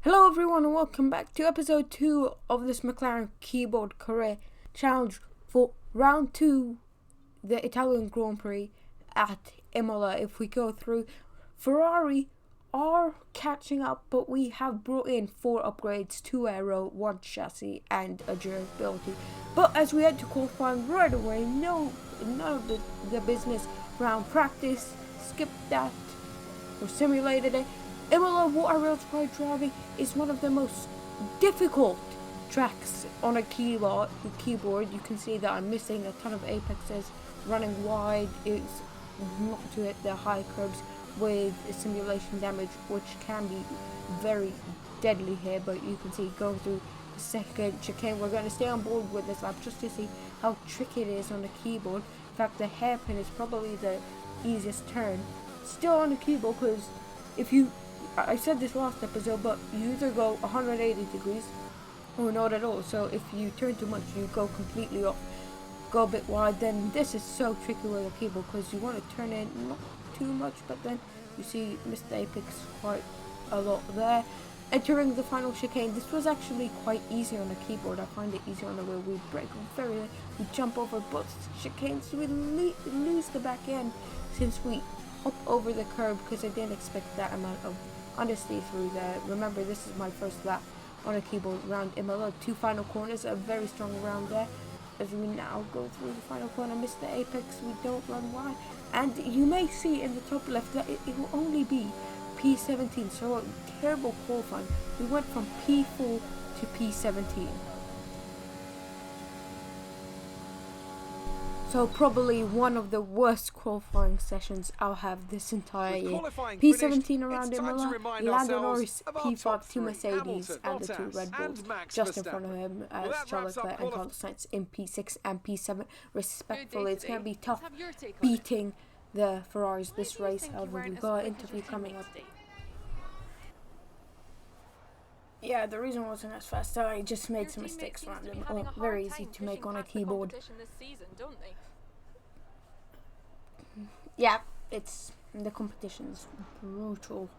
Hello everyone and welcome back to episode 2 of this McLaren Keyboard Career Challenge for round 2, the Italian Grand Prix at Imola. If we go through, Ferrari are catching up, but we have brought in 4 upgrades, 2 aero, 1 chassis and a durability. But as we head to qualifying right away, none of the business round practice, skip that or simulated it. Imola Water Rails by driving is one of the most difficult tracks on a keyboard. You can see that I'm missing a ton of apexes, running wide. It's not to hit the high curbs with simulation damage, which can be very deadly here. But you can see going through the second chicane, we're going to stay on board with this lap just to see how tricky it is on the keyboard. In fact, the hairpin is probably the easiest turn still on the keyboard, because I said this last episode, but you either go 180 degrees or not at all. So if you turn too much, you go completely off, go a bit wide. Then this is so tricky with a keyboard, because you want to turn in not too much, but then you see missed the apex quite a lot there. Entering the final chicane, this was actually quite easy on the keyboard. I find it easier on the wheel. We brake very late, we jump over both chicanes, we lose the back end since we hop over the curb, because I didn't expect that amount of understay through there. Remember, this is my first lap on a keyboard round Imola. 2 final corners, a very strong round there. As we now go through the final corner, miss the apex, we don't run wide. And you may see in the top left that it will only be P17, so a terrible qualifying. We went from P4 to P17. So probably one of the worst qualifying sessions I'll have this entire year. P17 around Imola, Lando Norris, P5, 2 Mercedes and the 2 Red Bulls just in front of him, as Charles Leclerc and Carlos Sainz in P6 and P7 respectively. It's going to be tough beating the Ferraris this race. However, we've got an interview coming up. Yeah, the reason it wasn't as fast, I just made some mistakes around them. Very easy to make on a keyboard. Yeah, the competition's brutal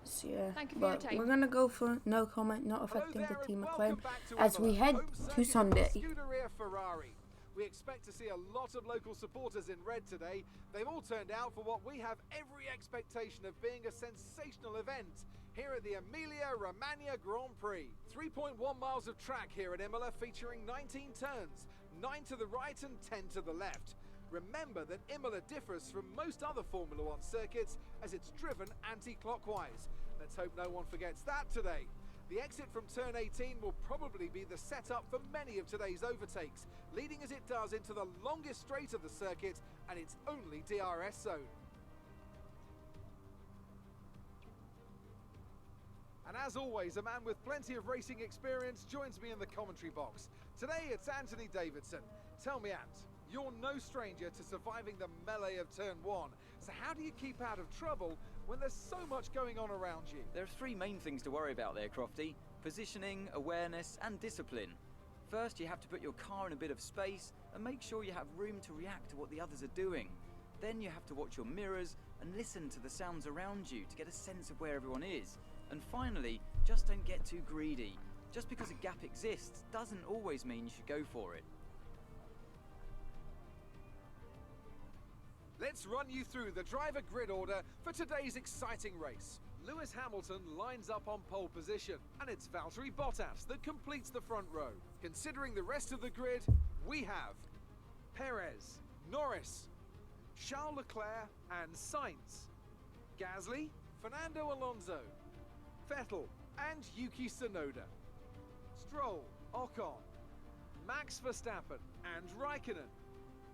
this year. But we're gonna go for no comment, not affecting the team acclaim, as we head to Sunday. We expect to see a lot of local supporters in red today. They've all turned out for what we have every expectation of being a sensational event here at the Emilia-Romagna Grand Prix. 3.1 miles of track here at Imola, featuring 19 turns, 9 to the right and 10 to the left. Remember that Imola differs from most other Formula One circuits as it's driven anti-clockwise. Let's hope no one forgets that today. The exit from turn 18 will probably be the setup for many of today's overtakes, leading as it does into the longest straight of the circuit and its only DRS zone. And as always, a man with plenty of racing experience joins me in the commentary box. Today it's Anthony Davidson. Tell me, Ant, you're no stranger to surviving the melee of turn 1. So how do you keep out of trouble when there's so much going on around you? There are 3 main things to worry about there, Crofty. Positioning, awareness and discipline. First, you have to put your car in a bit of space and make sure you have room to react to what the others are doing. Then you have to watch your mirrors and listen to the sounds around you to get a sense of where everyone is. And finally, just don't get too greedy. Just because a gap exists doesn't always mean you should go for it. Let's run you through the driver grid order for today's exciting race. Lewis Hamilton lines up on pole position, and it's Valtteri Bottas that completes the front row. Considering the rest of the grid, we have Perez, Norris, Charles Leclerc and Sainz, Gasly, Fernando Alonso, Vettel and Yuki Tsunoda, Stroll, Ocon, Max Verstappen and Raikkonen,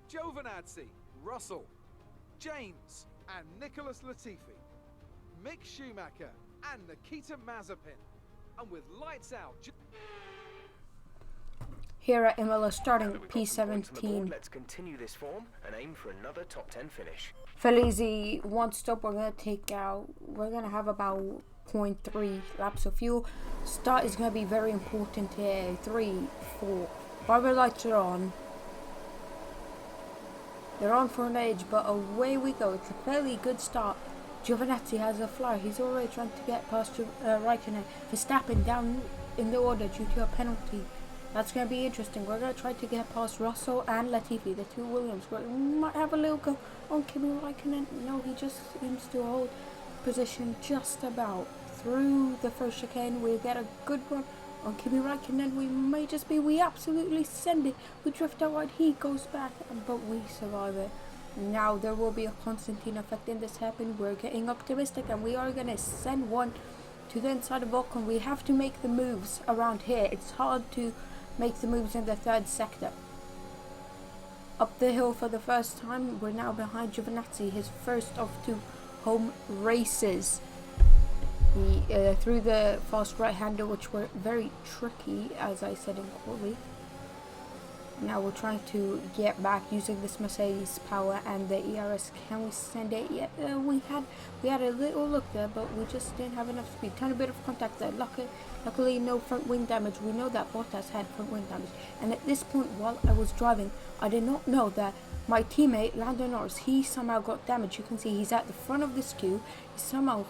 Giovinazzi, Russell, James and Nicholas Latifi, Mick Schumacher and Nikita Mazepin, and with lights out. Here at Imola, starting P17. Let's continue this form and aim for another top 10 finish. Felizi, one stop we're gonna take out. We're gonna have about 0.3 laps of fuel. Start is gonna be very important here. 3, 4. Driver lights are on. They're on for an edge, but away we go. It's a fairly good start Giovinazzi has a flyer. He's already trying to get past Raikkonen. Verstappen down in the order due to a penalty. That's going to be interesting. We're going to try to get past Russell and Latifi, the two Williams. We might have a little go on Kimi Raikkonen. No, he just seems to hold position just about through the first chicane. We get a good run on Kimi Raikkonen. We absolutely send it. We drift out wide. He goes back, but we survive it. Now there will be a Constantine effect in this happen. We're getting optimistic, and we are going to send one to the inside of Ocon. We have to make the moves around here. It's hard to make the moves in the third sector. Up the hill for the first time, we're now behind Giovinazzi, his first of two home races. He through the fast right-hander, which were very tricky, as I said in quali. Now we're trying to get back using this Mercedes power and the ERS. Can we send it? Yeah, we had a little look there, but we just didn't have enough speed. Tiny bit of contact there. Luckily, no front wing damage. We know that Bottas had front wing damage. And at this point, while I was driving, I did not know that my teammate, Lando Norris, he somehow got damage. You can see he's at the front of this queue. He somehow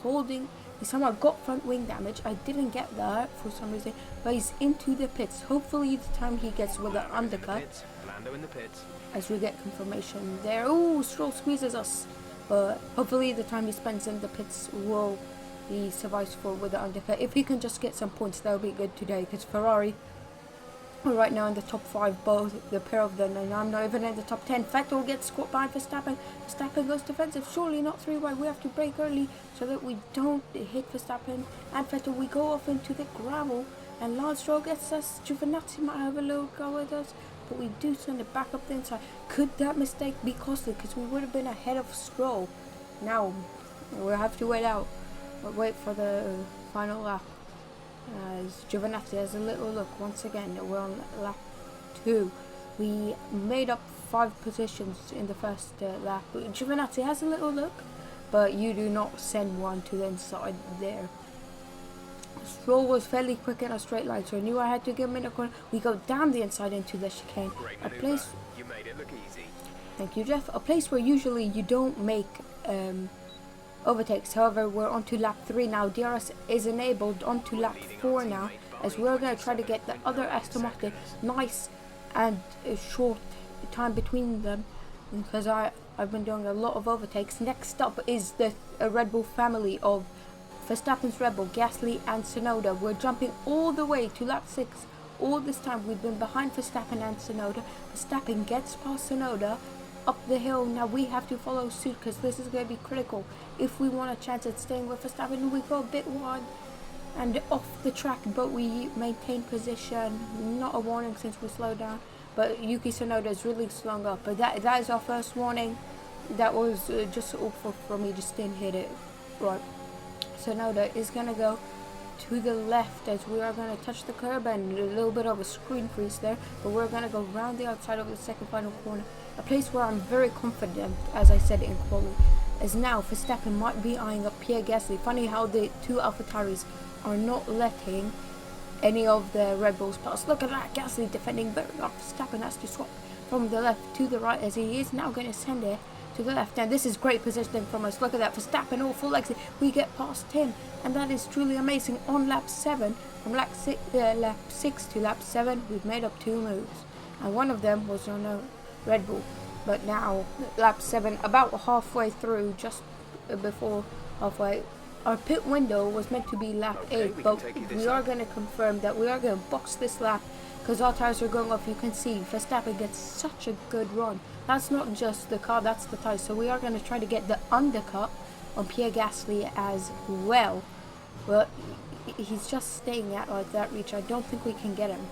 got front wing damage. I didn't get that for some reason, but he's into the pits. Hopefully the time he gets with the undercut. Lando in the pits. As we get confirmation there. Oh, Stroll squeezes us. But hopefully the time he spends in the pits will be sufficeful with the undercut. If he can just get some points, that'll be good today, because Ferrari are right now in the top 5, both the pair of them, and I'm not even in the top 10. Vettel gets caught by Verstappen. Verstappen goes defensive. Surely not 3 wide. We have to brake early so that we don't hit Verstappen and Vettel. We go off into the gravel, and Lance Stroll gets us. Giovinazzi might have a little go with us, but we do send it back up the inside. Could that mistake be costly? Because we would have been ahead of Stroll. Now we'll have to wait for the final lap. As Giovinazzi has a little look. Once again, we're on lap 2. We made up 5 positions in the first lap. Giovinazzi has a little look, but you do not send one to the inside there. Stroll was fairly quick in a straight line, so I knew I had to give him in a corner. We go down the inside into the chicane. A place. You made it look easy. Thank you, Jeff. A place where usually you don't make overtakes. However, we're on to lap 3 now. DRS is enabled onto lap 4 now, as we're going to try to get the other Aston Martin nice and short time between them, because I've been doing a lot of overtakes. Next up is the Red Bull family of Verstappen's Red Bull, Gasly and Tsunoda. We're jumping all the way to lap 6. All this time we've been behind Verstappen and Tsunoda. Verstappen gets past Tsunoda up the hill. Now we have to follow suit, because this is going to be critical if we want a chance at staying with Verstappen. We go a bit wide and off the track, but we maintain position. Not a warning since we slowed down, but Yuki Tsunoda is really slung up. But that is our first warning. That was just awful for me, just didn't hit it right. Tsunoda is going to go to the left, as we are going to touch the curb, and a little bit of a screen freeze there, but we're going to go round the outside of the second final corner, a place where I'm very confident, as I said in quali, as now Verstappen might be eyeing up Pierre Gasly. Funny how the two AlphaTauris are not letting any of the Red Bulls pass. Look at that, Gasly defending very well. Verstappen has to swap from the left to the right, as he is now going to send it to the left, and this is great positioning from us. Look at that, Verstappen all full exit. We get past him, and that is truly amazing. On lap 7, from lap 6 to lap 7, we've made up 2 moves, and one of them was on a Red Bull. But now lap 7, about halfway through, just before halfway, our pit window was meant to be lap 8, but we are going to confirm that we are going to box this lap, because our tires are going off. You can see Verstappen gets such a good run. That's not just the car, that's the tires. So we are going to try to get the undercut on Pierre Gasly as well. But he's just staying at like that reach. I don't think we can get him.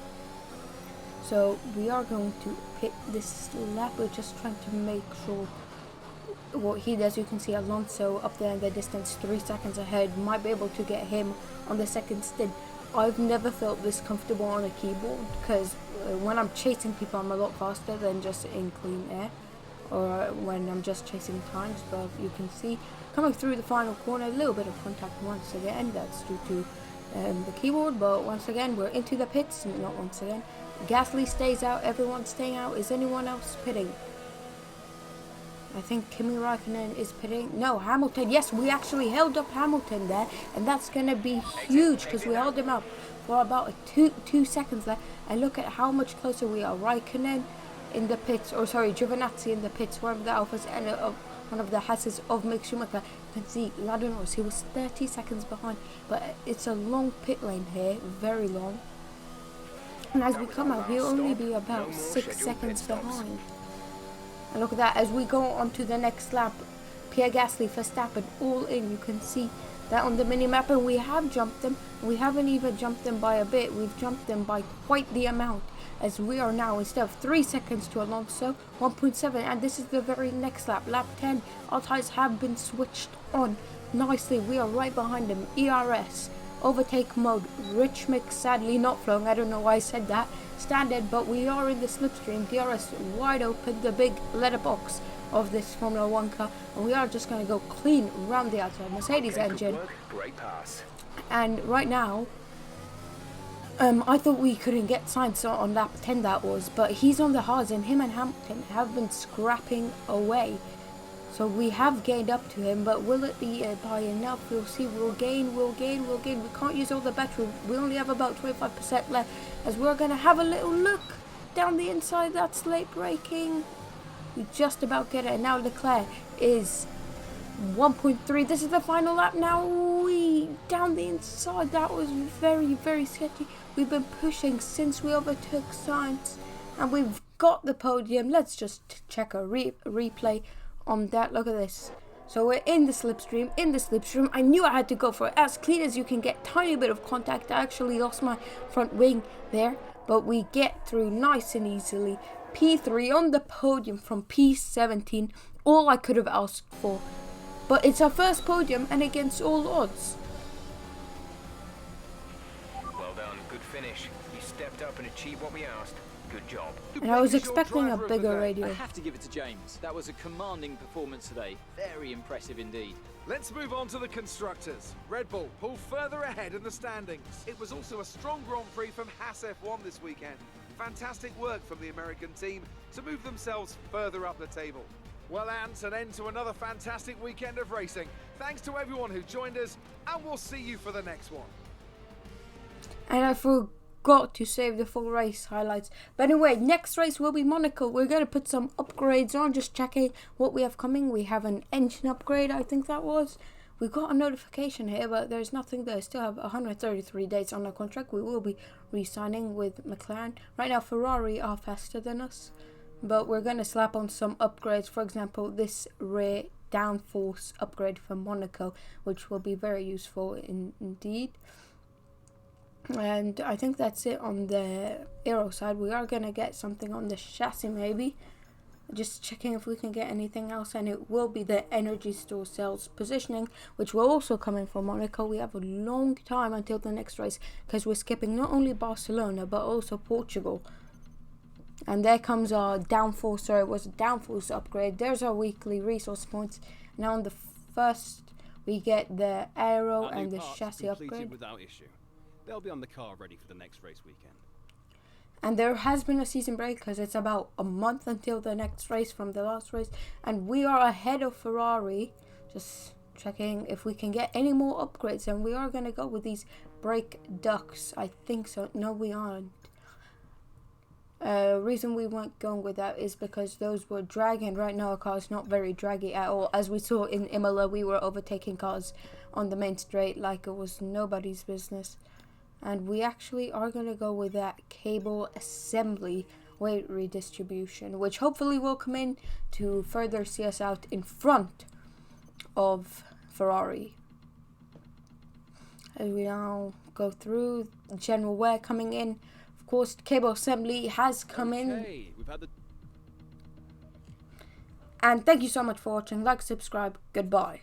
So we are going to pit this lap. We're just trying to make sure what he does. You can see Alonso up there in the distance, 3 seconds ahead. Might be able to get him on the second stint. I've never felt this comfortable on a keyboard, because when I'm chasing people I'm a lot faster than just in clean air, or when I'm just chasing times. But you can see coming through the final corner, a little bit of contact once again. That's due to the keyboard, but once again we're into the pits. Not once again. Gasly stays out, everyone's staying out. Is anyone else pitting? I think Kimi Raikkonen is pitting. No, Hamilton. Yes, we actually held up Hamilton there, and that's going to be huge because we held him up for about 2 seconds there. And look at how much closer we are. Raikkonen in the pits, or sorry, Giovinazzi in the pits, one of the Alphas and one of the Hasses of Mick Schumacher. You can see Lando Norris, he was 30 seconds behind, but it's a long pit lane here, very long. And as we come out, he'll only be about 6 seconds behind. And look at that, as we go on to the next lap, Pierre Gasly, Verstappen, all in. You can see that on the mini-map, and we have jumped them. We haven't even jumped them by a bit, we've jumped them by quite the amount, as we are now, instead of 3 seconds to Alonso, 1.7, and this is the very next lap, lap 10. Our tyres have been switched on nicely. We are right behind them. ERS, overtake mode, Rich Mix sadly not flowing, I don't know why I said that, standard, but we are in the slipstream. DRS wide open, the big letterbox of this Formula 1 car, and we are just going to go clean around the outside. Mercedes engine. Great pass. And right now, I thought we couldn't get Sainz on lap 10, that was, but he's on the hards, and him and Hamilton have been scrapping away. So we have gained up to him, but will it be by enough? We'll see. We'll gain. We can't use all the battery. We only have about 25% left, as we're going to have a little look down the inside. That's late braking. We just about get it. And now Leclerc is 1.3. This is the final lap now. We down the inside. That was very, very sketchy. We've been pushing since we overtook Sainz, and we've got the podium. Let's just check a replay on that. Look at this. So we're in the slipstream. I knew I had to go for it. As clean as you can get. Tiny bit of contact. I actually lost my front wing there, but we get through nice and easily. P3 on the podium from P17. All I could have asked for. But it's our first podium, and against all odds. Well done, good finish. You stepped up and achieved what we asked. Good job. And I was expecting a bigger radio. I have to give it to James. That was a commanding performance today. Very impressive indeed. Let's move on to the constructors. Red Bull pull further ahead in the standings. It was also a strong Grand Prix from Haas F1 this weekend. Fantastic work from the American team to move themselves further up the table. Well, Ant, an end to another fantastic weekend of racing. Thanks to everyone who joined us, and we'll see you for the next one. And I forgot to save the full race highlights. But anyway, next race will be Monaco. We're going to put some upgrades on, just checking what we have coming. We have an engine upgrade, I think that was. We got a notification here, but there's nothing there. Still have 133 days on our contract. We will be re-signing with McLaren. Right now, Ferrari are faster than us, but we're going to slap on some upgrades. For example, this rear downforce upgrade for Monaco, which will be very useful indeed. And I think that's it on the aero side. We are going to get something on the chassis maybe. Just checking if we can get anything else, and it will be the energy store cells positioning, which will also come in for Monaco. We have a long time until the next race, because we're skipping not only Barcelona but also Portugal. And there comes our downforce, sorry, it was a downforce upgrade. There's our weekly resource points. Now on the first, we get the aero and the chassis upgrade. Without issue. They'll be on the car ready for the next race weekend. And there has been a season break, because it's about a month until the next race from the last race. And we are ahead of Ferrari. Just checking if we can get any more upgrades. And we are going to go with these brake ducts. I think so. No, we aren't. Reason we weren't going with that is because those were dragging. Right now our car is not very draggy at all. As we saw in Imola, we were overtaking cars on the main straight like it was nobody's business. And we actually are going to go with that cable assembly weight redistribution, which hopefully will come in to further see us out in front of Ferrari. As we now go through general wear coming in. Of course, cable assembly has come in. We've had the... And thank you so much for watching. Like, subscribe. Goodbye.